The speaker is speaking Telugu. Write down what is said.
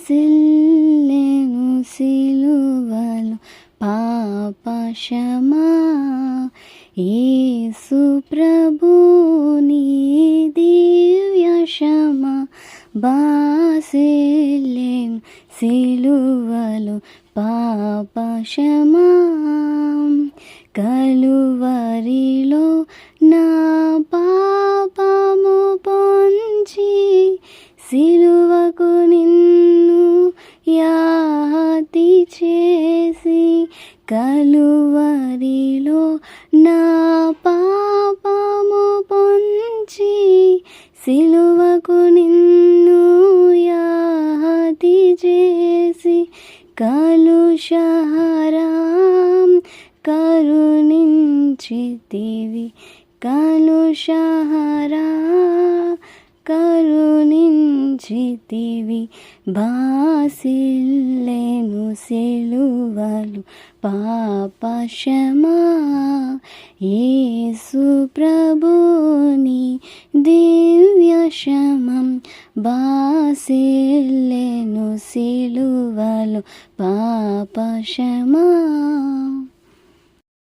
బాసిల్లెను సిలువలు పాపశమా. యేసు ప్రభుని దివ్యశమా బాసిల్లెను సిలువలు పాపశమా. కలువరిలో నా పాపము పొంచి సిలువకు నిన్ను యాతి చేసి, కలువరిలో నా పాపము పొంచి సిలువకు నిన్ను యాతి చేసి, కలుషహరం కరుణించితివి, కలుషహరా కరుణించితివి. బాసిల్లెను సిలువలు పాపశమా. యేసు ప్రభుని దివ్యశమం బాసిల్లెను సిలువలు పాపశమా.